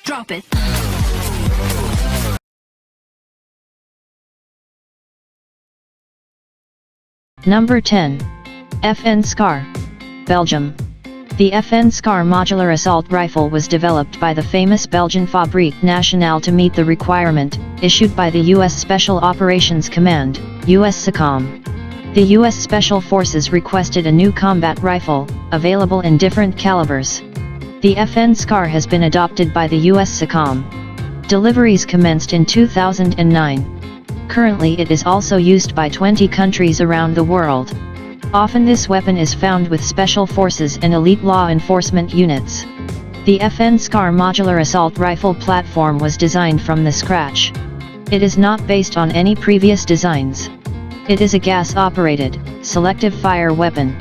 Drop it. Number 10. FN SCAR, Belgium. The FN SCAR modular assault rifle was developed by the famous Belgian Fabrique Nationale to meet the requirement issued by the U.S. Special Operations Command, USSOCOM. The U.S. Special Forces requested a new combat rifle, available in different calibers. The FN SCAR has been adopted by the USSOCOM. Deliveries commenced in 2009. Currently it is also used by 20 countries around the world. Often this weapon is found with special forces and elite law enforcement units. The FN SCAR modular assault rifle platform was designed from the scratch. It is not based on any previous designs. It is a gas-operated, selective fire weapon.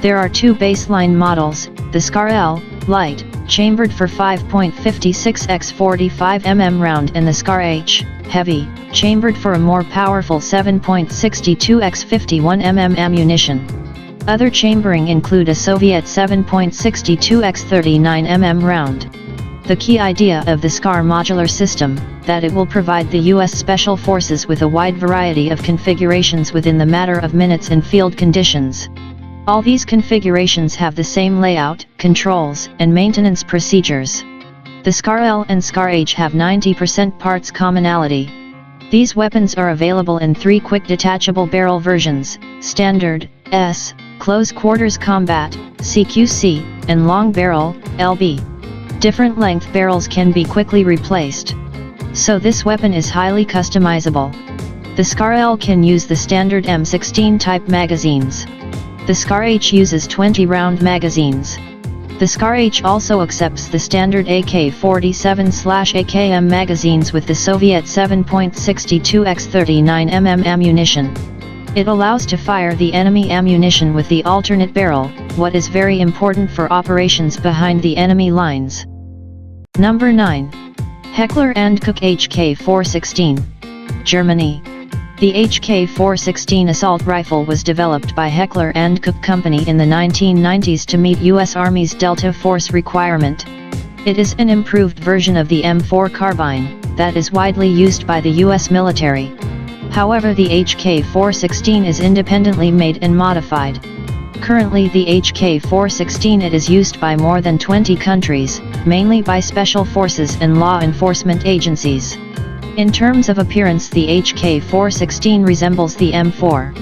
There are two baseline models, the SCAR L, light, chambered for 5.56 x 45 mm round, and the SCAR H, heavy, chambered for a more powerful 7.62 x 51 mm ammunition. Other chambering include a Soviet 7.62 x 39 mm round. The key idea of the SCAR modular system, that it will provide the U.S. Special Forces with a wide variety of configurations within the matter of minutes in field conditions. All these configurations have the same layout, controls, and maintenance procedures. The SCAR L and SCAR H have 90% parts commonality. These weapons are available in three quick detachable barrel versions: Standard, S, Close Quarters Combat, CQC, and Long Barrel, LB. Different length barrels can be quickly replaced. So this weapon is highly customizable. The SCAR L can use the standard M16 type magazines. The SCAR H uses 20-round magazines. The SCAR H also accepts the standard AK-47/AKM magazines with the Soviet 7.62 x 39 mm ammunition. It allows to fire the enemy ammunition with the alternate barrel, what is very important for operations behind the enemy lines. Number 9. Heckler & Koch HK416, Germany. The HK416 assault rifle was developed by Heckler & Koch Company in the 1990s to meet U.S. Army's Delta Force requirement. It is an improved version of the M4 carbine, that is widely used by the U.S. military. However, the HK416 is independently made and modified. Currently the HK416 it is used by more than 20 countries, mainly by special forces and law enforcement agencies. In terms of appearance, the HK416 resembles the M4.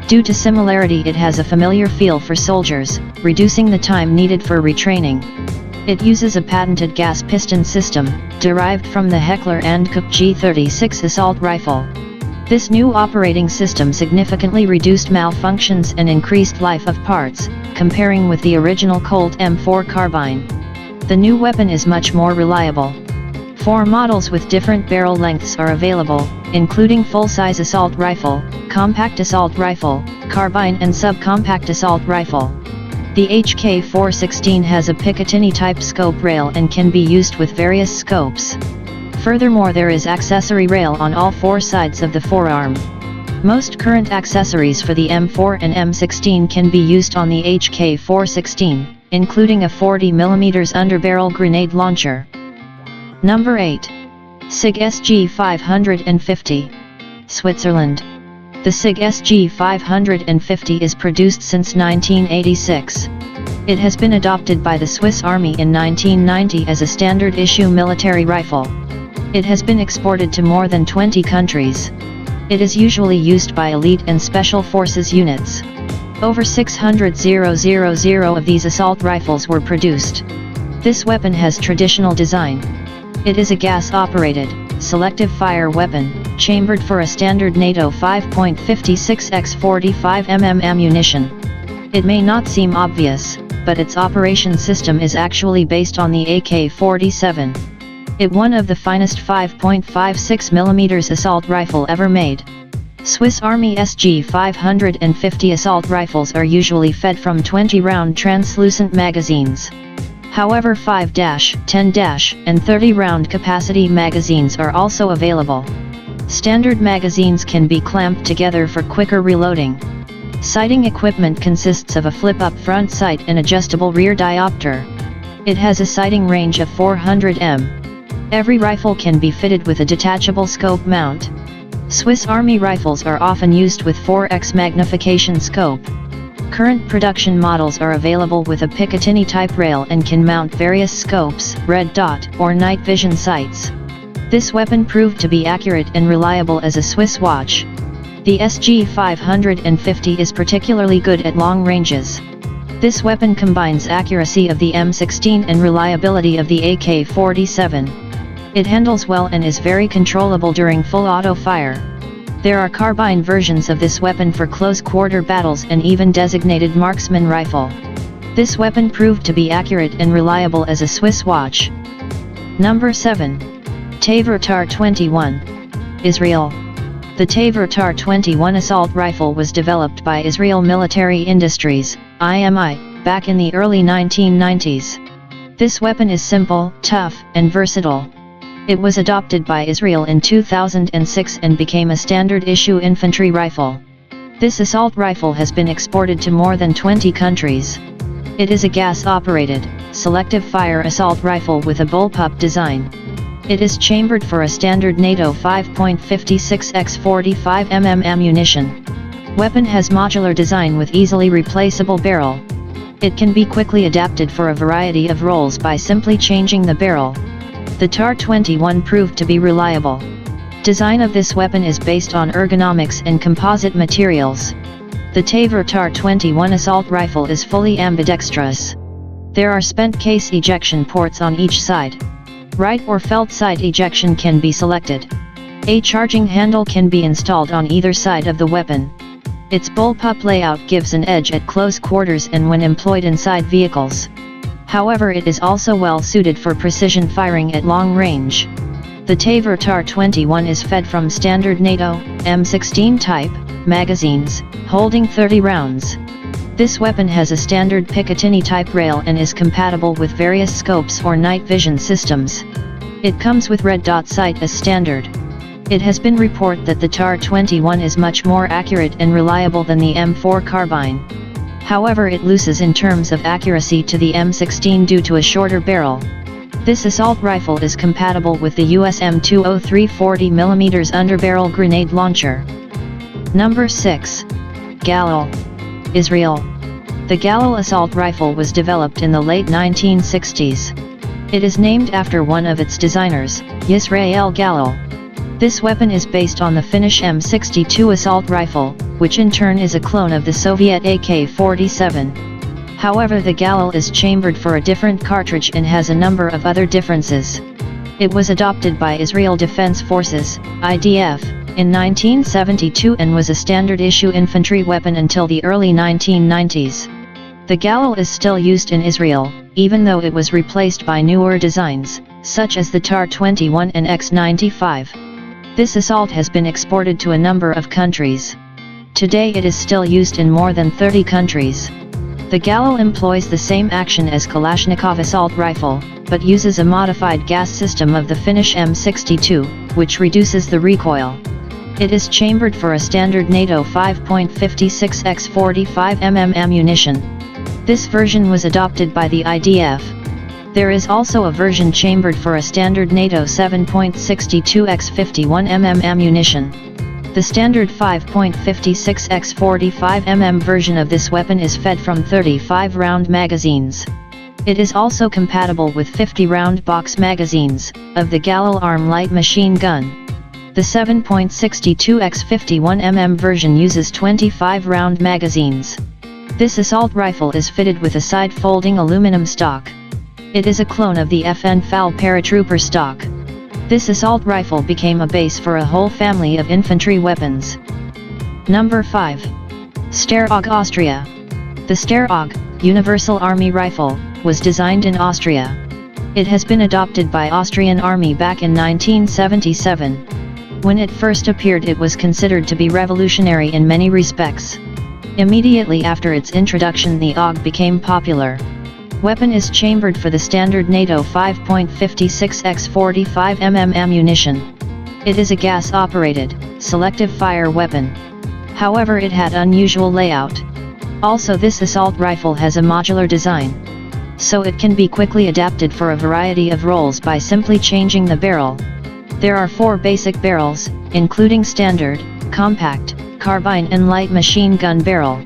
Due to similarity, it has a familiar feel for soldiers, reducing the time needed for retraining. It uses a patented gas piston system, derived from the Heckler & Koch G36 assault rifle. This new operating system significantly reduced malfunctions and increased life of parts, comparing with the original Colt M4 carbine. The new weapon is much more reliable. 4 models with different barrel lengths are available, including full-size assault rifle, compact assault rifle, carbine and subcompact assault rifle. The HK416 has a Picatinny-type scope rail and can be used with various scopes. Furthermore, there is accessory rail on all 4 sides of the forearm. Most current accessories for the M4 and M16 can be used on the HK416, including a 40mm underbarrel grenade launcher. Number 8. SIG SG550, Switzerland. The SIG SG550 is produced since 1986. It has been adopted by the Swiss Army in 1990 as a standard issue military rifle. It has been exported to more than 20 countries. It is usually used by elite and special forces units. Over 600,000 of these assault rifles were produced. This weapon has traditional design. It is a gas-operated, selective fire weapon, chambered for a standard NATO 5.56 x 45 mm ammunition. It may not seem obvious, but its operation system is actually based on the AK-47. It one of the finest 5.56 mm assault rifle ever made. Swiss Army SG550 assault rifles are usually fed from 20-round translucent magazines. However, 5-, 10-, and 30-round capacity magazines are also available. Standard magazines can be clamped together for quicker reloading. Sighting equipment consists of a flip-up front sight and adjustable rear diopter. It has a sighting range of 400 m. Every rifle can be fitted with a detachable scope mount. Swiss Army rifles are often used with 4x magnification scope. Current production models are available with a Picatinny type rail and can mount various scopes, red dot, or night vision sights. This weapon proved to be accurate and reliable as a Swiss watch. The SG 550 is particularly good at long ranges. This weapon combines accuracy of the M16 and reliability of the AK-47. It handles well and is very controllable during full auto fire. There are carbine versions of this weapon for close-quarter battles and even designated marksman rifle. This weapon proved to be accurate and reliable as a Swiss watch. Number 7. Tavor TAR-21. Israel. The Tavor TAR-21 assault rifle was developed by Israel Military Industries, IMI, back in the early 1990s. This weapon is simple, tough, and versatile. It was adopted by Israel in 2006 and became a standard-issue infantry rifle. This assault rifle has been exported to more than 20 countries. It is a gas-operated, selective fire assault rifle with a bullpup design. It is chambered for a standard NATO 5.56x45 mm ammunition. Weapon has modular design with easily replaceable barrel. It can be quickly adapted for a variety of roles by simply changing the barrel. The TAR-21 proved to be reliable. Design of this weapon is based on ergonomics and composite materials. The Tavor TAR-21 assault rifle is fully ambidextrous. There are spent case ejection ports on each side. Right or felt side ejection can be selected. A charging handle can be installed on either side of the weapon. Its bullpup layout gives an edge at close quarters and when employed inside vehicles. However, it is also well suited for precision firing at long range. The Tavor TAR-21 is fed from standard NATO, M16 type, magazines, holding 30 rounds. This weapon has a standard Picatinny type rail and is compatible with various scopes or night vision systems. It comes with red dot sight as standard. It has been reported that the TAR-21 is much more accurate and reliable than the M4 carbine. However, it loses in terms of accuracy to the M16 due to a shorter barrel. This assault rifle is compatible with the US M203 40mm underbarrel grenade launcher. Number 6. Galil. Israel. The Galil assault rifle was developed in the late 1960s. It is named after one of its designers, Yisrael Galil. This weapon is based on the Finnish M62 assault rifle, which in turn is a clone of the Soviet AK-47. However, the Galil is chambered for a different cartridge and has a number of other differences. It was adopted by Israel Defense Forces, IDF, in 1972 and was a standard-issue infantry weapon until the early 1990s. The Galil is still used in Israel, even though it was replaced by newer designs, such as the TAR-21 and X-95. This assault has been exported to a number of countries. Today it is still used in more than 30 countries. The Galil employs the same action as Kalashnikov assault rifle, but uses a modified gas system of the Finnish M62, which reduces the recoil. It is chambered for a standard NATO 5.56x45 mm ammunition. This version was adopted by the IDF. There is also a version chambered for a standard NATO 7.62x51 mm ammunition. The standard 5.56x45 mm version of this weapon is fed from 35-round magazines. It is also compatible with 50-round box magazines, of the Galil Arm light machine gun. The 7.62x51 mm version uses 25-round magazines. This assault rifle is fitted with a side-folding aluminum stock. It is a clone of the FN FAL paratrooper stock. This assault rifle became a base for a whole family of infantry weapons. Number 5. Steyr-AUG Austria. The Steyr-AUG, Universal Army Rifle, was designed in Austria. It has been adopted by Austrian Army back in 1977. When it first appeared, it was considered to be revolutionary in many respects. Immediately after its introduction, the AUG became popular. Weapon is chambered for the standard NATO 5.56x45 mm ammunition. It is a gas-operated, selective fire weapon. However, it had unusual layout. Also, this assault rifle has a modular design. so it can be quickly adapted for a variety of roles by simply changing the barrel. There are 4 basic barrels, including standard, compact, carbine and light machine gun barrel.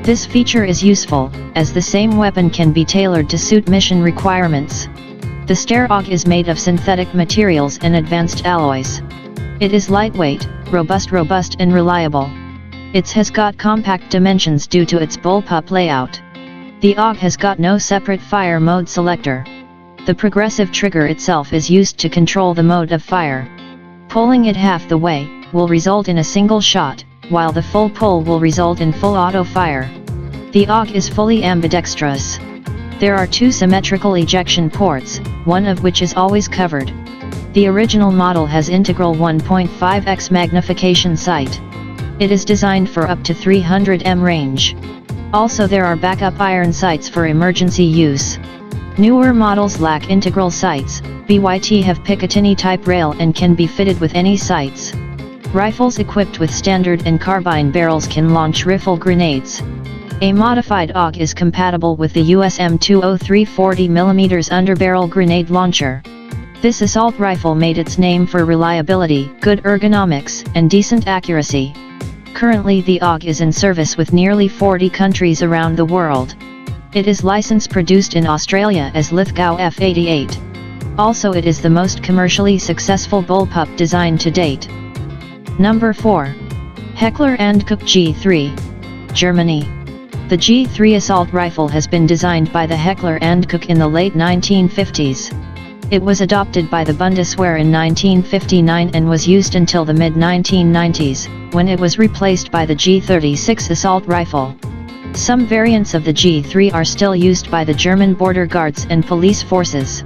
This feature is useful, as the same weapon can be tailored to suit mission requirements. The Steyr AUG is made of synthetic materials and advanced alloys. It is lightweight, robust and reliable. It has got compact dimensions due to its bullpup layout. The AUG has got no separate fire mode selector. The progressive trigger itself is used to control the mode of fire. Pulling it half the way will result in a single shot, while the full pull will result in full auto fire. The AUG is fully ambidextrous. There are 2 symmetrical ejection ports, one of which is always covered. The original model has integral 1.5x magnification sight. It is designed for up to 300 m range. Also there are backup iron sights for emergency use. Newer models lack integral sights. BYT have Picatinny type rail and can be fitted with any sights. Rifles equipped with standard and carbine barrels can launch rifle grenades. A modified AUG is compatible with the USM-203 40mm underbarrel grenade launcher. This assault rifle made its name for reliability, good ergonomics, and decent accuracy. Currently the AUG is in service with nearly 40 countries around the world. It is licensed produced in Australia as Lithgow F88. Also it is the most commercially successful bullpup design to date. Number 4. Heckler & Koch G3, Germany. The G3 assault rifle has been designed by the Heckler & Koch in the late 1950s. It was adopted by the Bundeswehr in 1959 and was used until the mid-1990s, when it was replaced by the G36 assault rifle. Some variants of the G3 are still used by the German border guards and police forces.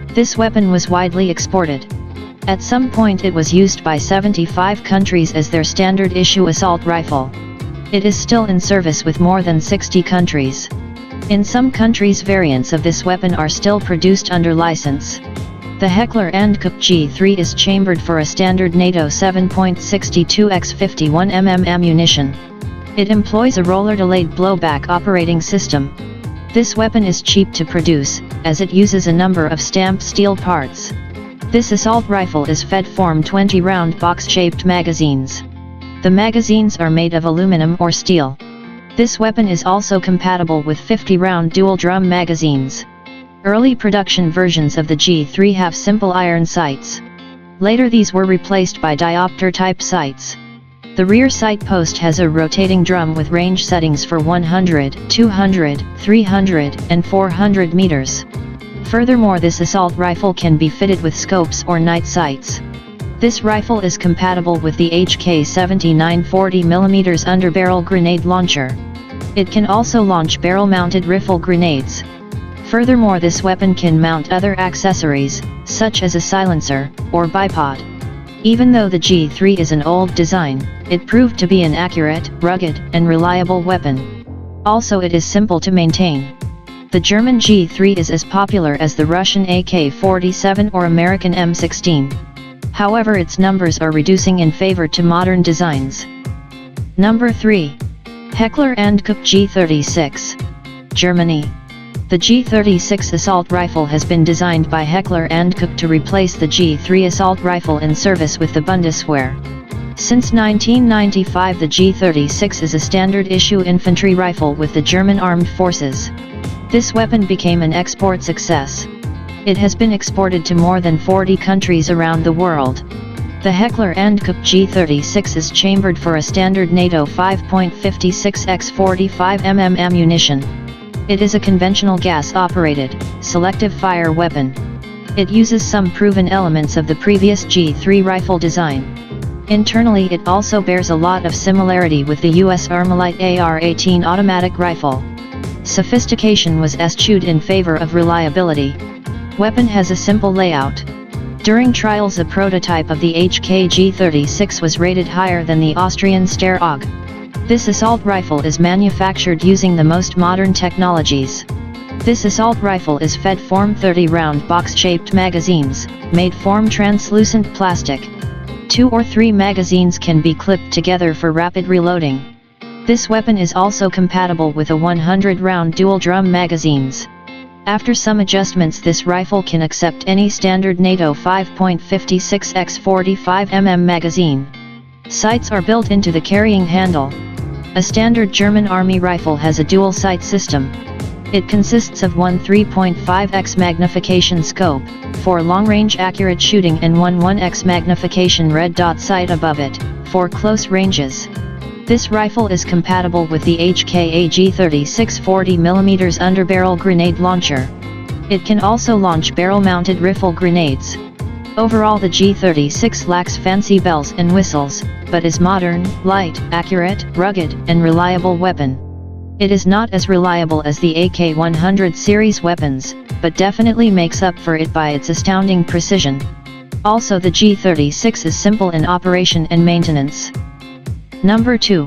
This weapon was widely exported. At some point it was used by 75 countries as their standard issue assault rifle. It is still in service with more than 60 countries. In some countries variants of this weapon are still produced under license. The Heckler & Koch G3 is chambered for a standard NATO 7.62x 51mm ammunition. It employs a roller-delayed blowback operating system. This weapon is cheap to produce, as it uses a number of stamped steel parts. This assault rifle is fed from 20-round box-shaped magazines. The magazines are made of aluminum or steel. This weapon is also compatible with 50-round dual-drum magazines. Early production versions of the G3 have simple iron sights. Later these were replaced by diopter-type sights. The rear sight post has a rotating drum with range settings for 100, 200, 300, and 400 meters. Furthermore, this assault rifle can be fitted with scopes or night sights. This rifle is compatible with the HK-79 40mm underbarrel grenade launcher. It can also launch barrel-mounted rifle grenades. Furthermore, this weapon can mount other accessories, such as a silencer, or bipod. Even though the G3 is an old design, it proved to be an accurate, rugged, and reliable weapon. Also it is simple to maintain. The German G3 is as popular as the Russian AK-47 or American M16. However, its numbers are reducing in favor to modern designs. Number 3. Heckler & Koch G36, Germany. The G36 assault rifle has been designed by Heckler & Koch to replace the G3 assault rifle in service with the Bundeswehr. Since 1995 the G36 is a standard issue infantry rifle with the German armed forces. This weapon became an export success. It has been exported to more than 40 countries around the world. The Heckler & Koch G36 is chambered for a standard NATO 5.56x 45mm ammunition. It is a conventional gas-operated, selective fire weapon. It uses some proven elements of the previous G3 rifle design. Internally it also bears a lot of similarity with the US Armalite AR-18 automatic rifle. Sophistication was eschewed in favor of reliability. Weapon has a simple layout. During trials a prototype of the HK-G36 was rated higher than the Austrian Steyr AUG. This assault rifle is manufactured using the most modern technologies. This assault rifle is fed from 30-round box-shaped magazines, made from translucent plastic. 2 or 3 magazines can be clipped together for rapid reloading. This weapon is also compatible with a 100-round dual-drum magazines. After some adjustments, this rifle can accept any standard NATO 5.56 x 45 mm magazine. Sights are built into the carrying handle. A standard German Army rifle has a dual sight system. It consists of one 3.5x magnification scope, for long-range accurate shooting, and one 1x magnification red dot sight above it, for close ranges. This rifle is compatible with the HKA G36 40mm underbarrel grenade launcher. It can also launch barrel-mounted rifle grenades. Overall, the G36 lacks fancy bells and whistles, but is modern, light, accurate, rugged, and reliable weapon. It is not as reliable as the AK-100 series weapons, but definitely makes up for it by its astounding precision. Also, the G36 is simple in operation and maintenance. Number 2.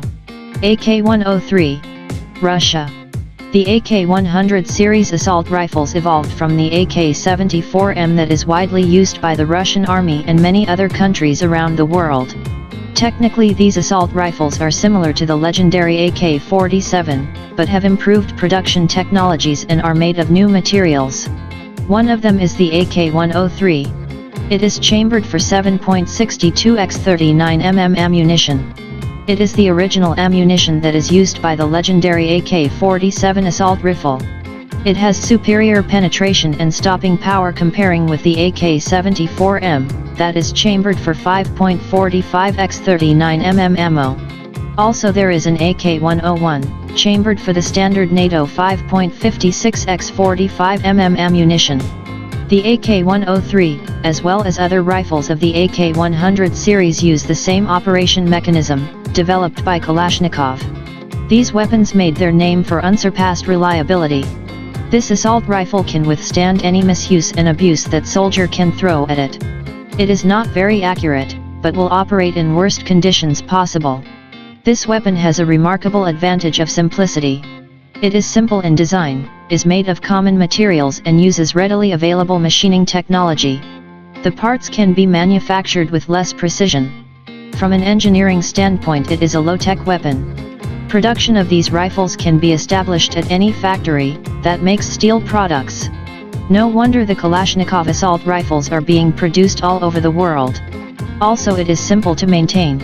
AK-103, Russia. The AK-100 series assault rifles evolved from the AK-74M that is widely used by the Russian Army and many other countries around the world. Technically, these assault rifles are similar to the legendary AK-47, but have improved production technologies and are made of new materials. One of them is the AK-103. It is chambered for 7.62 x 39 mm ammunition. It is the original ammunition that is used by the legendary AK-47 assault rifle. It has superior penetration and stopping power comparing with the AK-74M, that is chambered for 5.45 x 39 mm ammo. Also, there is an AK-101, chambered for the standard NATO 5.56 x 45 mm ammunition. The AK-103, as well as other rifles of the AK-100 series, use the same operation mechanism, developed by Kalashnikov. These weapons made their name for unsurpassed reliability. This assault rifle can withstand any misuse and abuse that soldier can throw at it. It is not very accurate, but will operate in worst conditions possible. This weapon has a remarkable advantage of simplicity. It is simple in design, is made of common materials, and uses readily available machining technology. The parts can be manufactured with less precision. From an engineering standpoint, it is a low-tech weapon. Production of these rifles can be established at any factory that makes steel products. No wonder the Kalashnikov assault rifles are being produced all over the world. Also, it is simple to maintain.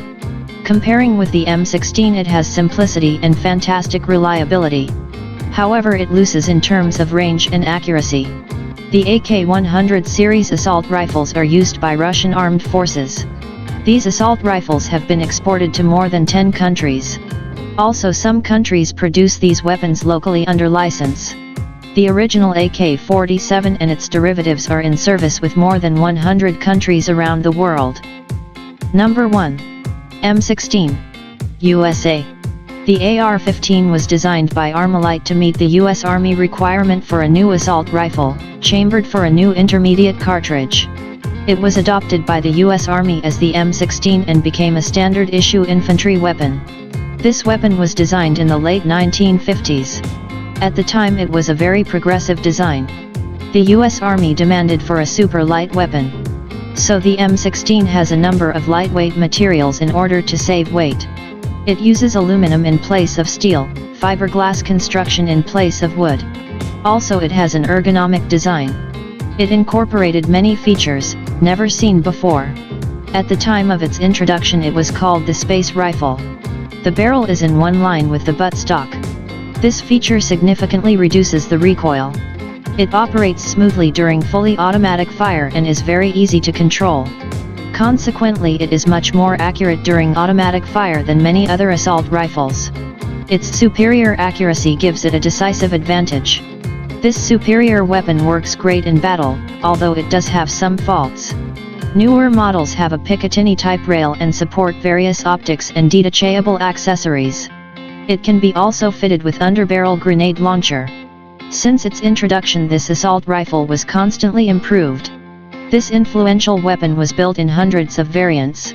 Comparing with the M16, it has simplicity and fantastic reliability. However, it loses in terms of range and accuracy. The AK-100 series assault rifles are used by Russian armed forces. These assault rifles have been exported to more than 10 countries. Also, some countries produce these weapons locally under license. The original AK-47 and its derivatives are in service with more than 100 countries around the world. Number 1. M16. USA. The AR-15 was designed by Armalite to meet the U.S. Army requirement for a new assault rifle, chambered for a new intermediate cartridge. It was adopted by the U.S. Army as the M16 and became a standard-issue infantry weapon. This weapon was designed in the late 1950s. At the time, it was a very progressive design. The U.S. Army demanded for a super light weapon. So the M16 has a number of lightweight materials in order to save weight. It uses aluminum in place of steel, fiberglass construction in place of wood. Also, it has an ergonomic design. It incorporated many features never seen before. At the time of its introduction, it was called the Space Rifle. The barrel is in one line with the buttstock. This feature significantly reduces the recoil. It operates smoothly during fully automatic fire and is very easy to control. Consequently, it is much more accurate during automatic fire than many other assault rifles. Its superior accuracy gives it a decisive advantage. This superior weapon works great in battle, although it does have some faults. Newer models have a Picatinny type rail and support various optics and detachable accessories. It can be also fitted with underbarrel grenade launcher. Since its introduction, this assault rifle was constantly improved. This influential weapon was built in hundreds of variants.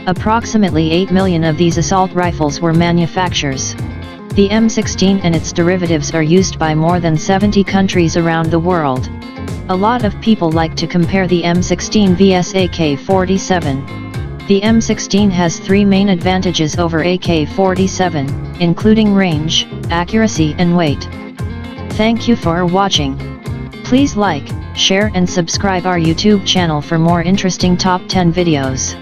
Approximately 8 million of these assault rifles were manufactured. The M16 and its derivatives are used by more than 70 countries around the world. A lot of people like to compare the M16 vs AK-47. The M16 has 3 main advantages over AK-47, including range, accuracy and weight. Thank you for watching. Please like, share and subscribe our YouTube channel for more interesting top 10 videos.